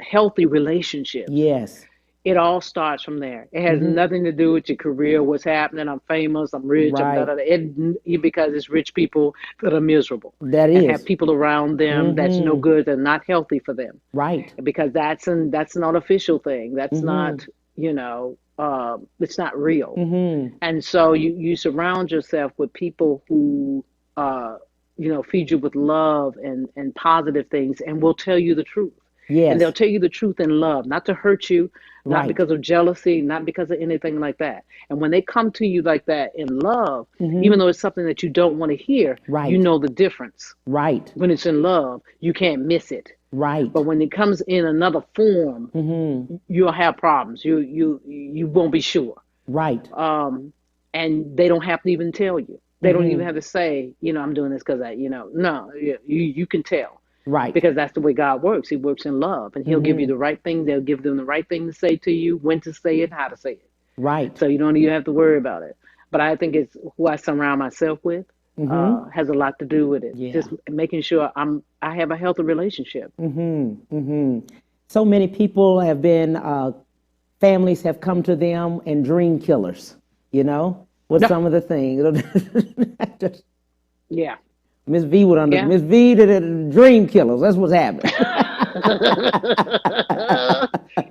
Healthy relationships. Yes. It all starts from there. It has nothing to do with your career, what's happening. I'm famous, I'm rich, I'm da Right. da da. Because it's rich people that are miserable That and have is. people around them that's no good and not healthy for them. Right. Because that's an artificial thing. That's not, it's not real. And so you surround yourself with people who, feed you with love and positive things and will tell you the truth. And they'll Yes. tell you the truth in love, not to hurt you, not Right. because of jealousy, not because of anything like that. And when they come to you like that in love, Mm-hmm. even though it's something that you don't want to hear, you Right. know the difference. Right. When it's in love, you can't miss it. Right. But when it comes in another form, Mm-hmm. you'll have problems. You won't be sure. Right. And they don't have to even tell you. They don't even Mm-hmm. have to say, I'm doing this because no, you can tell Right. because that's the way God works. He works in love, and He'll give you Mm-hmm. the right thing. They'll give them the right thing to say to you, when to say it, how to say it. Right. So you don't even have to worry about it. But I think it's who I surround myself with Mm-hmm. has a lot to do with it. Yeah. Just making sure I have a healthy relationship. Mm-hmm. Mm-hmm. So many people have been, families have come to them and dream killers, with Yeah, some of the things. Just yeah, Miss V would yeah. Miss V did the dream killers. That's what's happening.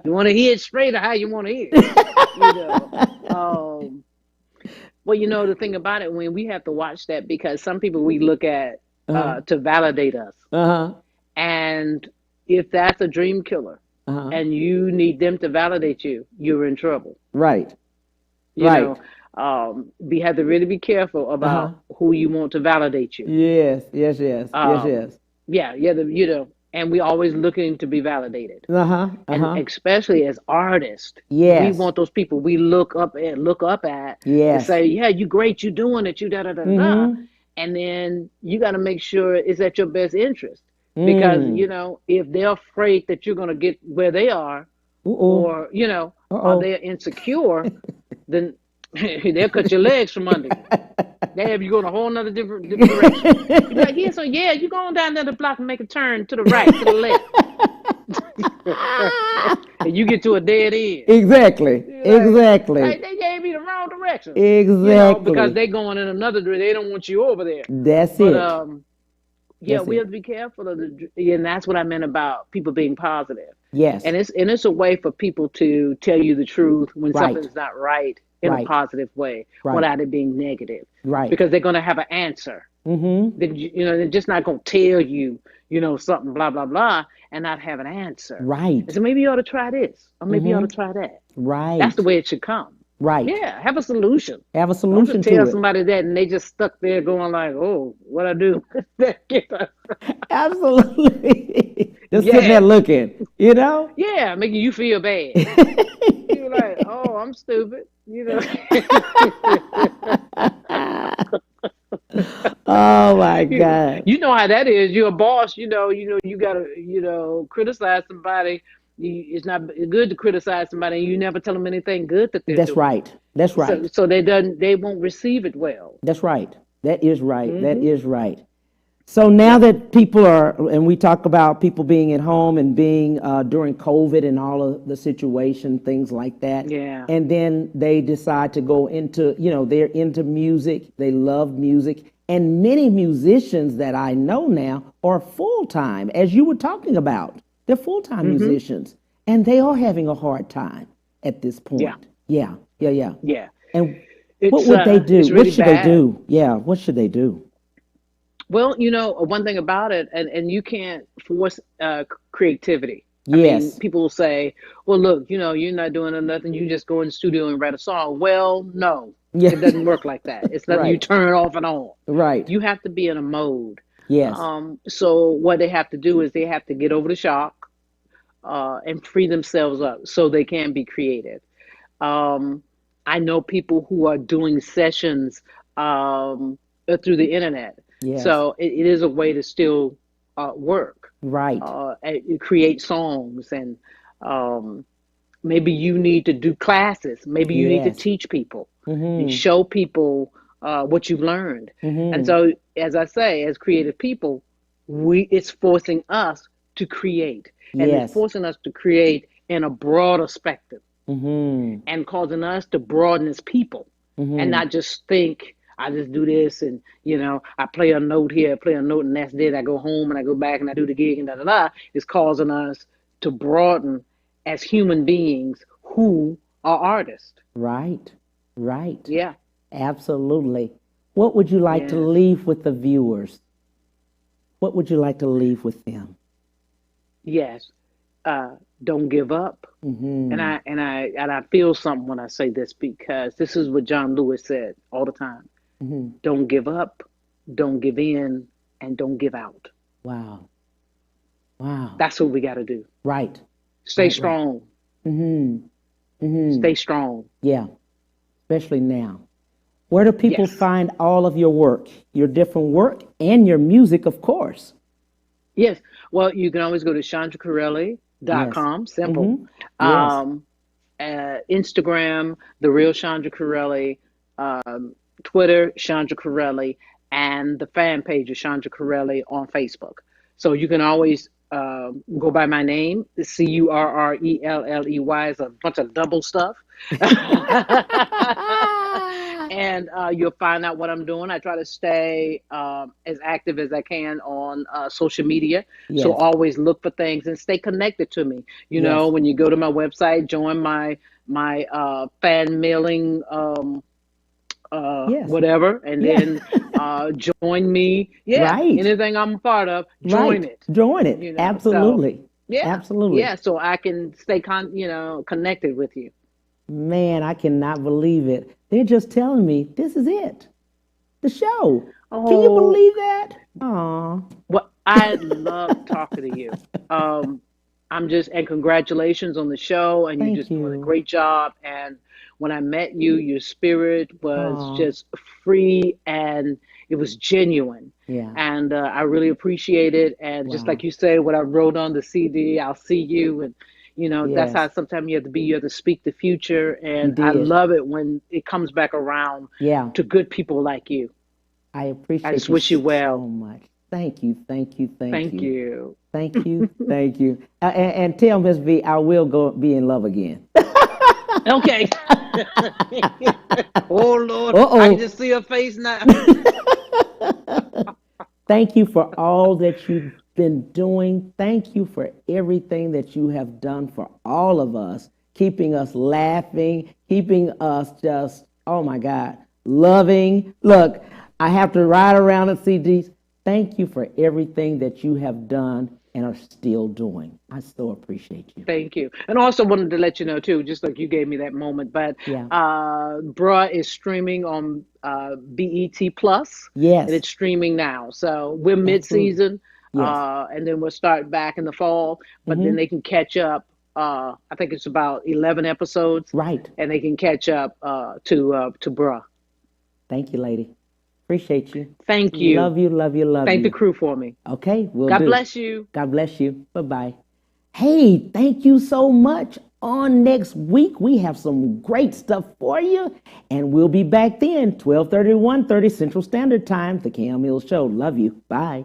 You want to hear it straight or how you want to hear it, you know. Um, well, the thing about it, when we have to watch that, because some people we look at Uh-huh. to validate us, Uh-huh. and if that's a dream killer, Uh-huh. and you need them to validate you, you're in trouble. Right. You Right. know, we have to really be careful Uh-huh. about who you want to validate you. Yes. Yes. Yes. Yes. Um, Yes. yeah, yeah, and we always looking to be validated. Uh-huh. And Uh-huh. especially as artists, we Yes. want those people we look up at to Yes. say, yeah, you great, you doing it, you da da da da da. Mm-hmm. And then you got to make sure it's at your best interest, because Mm. if they're afraid that you're going to get where they are, Uh-oh. or or Uh-oh. they're insecure, then they'll cut your legs from under you. They have you going a whole nother different direction. You be like, yeah, so yeah, you going down there the block and make a turn to the right, to the left, and you get to a dead end. Exactly. You're like, Exactly. they gave me the wrong direction, because Exactly. they going in another direction. They don't want you over there. That's But it. yeah, That's we have it. to be careful and that's what I meant about people being positive. Yes. And it's a way for people to tell you the truth when Right. something's not right in a Right. positive way, Right. without it being negative, Right. because they're going to have an answer. Mm-hmm. They're just not going to tell you, something blah blah blah, and not have an answer. Right. And so maybe you ought to try this, or maybe you ought to Mm-hmm. try that. That's Right. the way it should come. Right. Yeah, have a solution. Have a Don't just solution tell to it. somebody that and they just stuck there going like, "Oh, what I do?" Absolutely. Just sitting Yeah, there looking, yeah, making you feel bad. You're like, "Oh, I'm stupid," Oh my You, God. you know how that is. You're a boss. You gotta, criticize somebody. It's not good to criticize somebody, and you never tell them anything good that they're That's doing. right. That's So, right. so they won't receive it well. That's right. That is right. That Hmm. is right. So now that people are, and we talk about people being at home and being during COVID and all of the situation, things like that. Yeah. And then they decide to go into, they're into music. They love music. And many musicians that I know now are full time, as you were talking about. They're full time musicians, and they are having a hard time at this point. Yeah. Yeah. Yeah. Yeah. Yeah. And what It's would they do? it's What really should they bad. do? Yeah. What should they do? Well, one thing about it, and you can't force creativity. I mean, Yes. people will say, "Well, look, you're not doing nothing. You just go in the studio and write a song." Well, no, Yeah. it doesn't work like that. It's nothing you Right. turn off and on. Right. You have to be in a mode. Yes. So what they have to do is they have to get over the shock and free themselves up so they can be creative. Um, I know people who are doing sessions through the internet. Yes. So it is a way to still work, Right. and create songs, and maybe you need to do classes. Maybe you need to Yes. teach people, and Mm-hmm. show people what you've learned. And Mm-hmm. so, as I say, as creative people, it's forcing us to create, and it's Yes. forcing us to create in a broader spectrum, Mm-hmm. and causing us to broaden as people, and Mm-hmm. not just think I just do this, and I play a note here, play a note, and that's it. I go home and I go back and I do the gig and da da da. It's causing us to broaden as human beings who are artists. Right. Right. Yeah. Absolutely. What would you like to Yes. leave with the viewers? What would you like to leave with them? Yes. don't give up. Mm-hmm. And I feel something when I say this, because this is what John Lewis said all the time. Mm-hmm. Don't give up, don't give in, and don't give out. Wow. Wow. That's what we got to do. Right. Stay Right. strong. Mm-hmm. Mm-hmm. Stay strong. Yeah. Especially now. Where do people Yes. find all of your work, your different work, and your music, of course? Yes. Well, you can always go to ChandraCurrelleY.com. Simple. Mm-hmm. Yes. Instagram, The Real Chandra Currellery, Twitter, Chandra Currellery, and the fan page of Chandra Currellery on Facebook. So you can always go by my name, Currelley. Is a bunch of double stuff. And you'll find out what I'm doing. I try to stay as active as I can on social media. Yes. So always look for things and stay connected to me. You know, when you go to my website, join my fan mailing Yes. whatever, and then join me. Yeah, Right. anything I'm a part of, join it. Join it. You know, Absolutely. so, yeah, Absolutely. Yeah, so I can stay connected with you. Man, I cannot believe it. They're just telling me this is it. The show. Can you Oh. believe that? Aw. Well, I love talking to you. And congratulations on the show, and you're Thank just doing a you. great job. And when I met you, your spirit was Aw. just free, and it was genuine. Yeah. And I really appreciate it. And just Wow. like you said, what I wrote on the CD, I'll see you. And, that's Yes. how sometimes you have to be. You have to speak the future. And You I did. love it when it comes back around Yeah. to good people like you. I appreciate I just wish you well. so much. Thank you. Thank you. Thank Thank you. you. Thank you. Thank you. And tell Miss V, I will go be in love again. Okay. Oh Lord, Uh-oh. I can just see her face now. Thank you for all that you've been doing. Thank you for everything that you have done for all of us, keeping us laughing, keeping us just, oh my God, loving. Look, I have to ride around and see these. Thank you for everything that you have done and are still doing. I so appreciate you. Thank you. And also wanted to let you know too, just like you gave me that moment, but Yeah. Brawl is streaming on BET Plus. Yes. And it's streaming now. So we're Absolutely. mid-season, Yes. and then we'll start back in the fall, but then they can catch up. I think it's about 11 episodes. Right. And they can catch up to Brawl. Thank you, lady. Appreciate you. Thank you. Love you, love you, love Thank you. the crew for me. Okay, we'll God do. bless you. God bless you. Bye-bye. Hey, thank you so much. On next week, we have some great stuff for you, and we'll be back then, 12:30 to 1:30 Central Standard Time, The Cam Mills Show. Love you. Bye.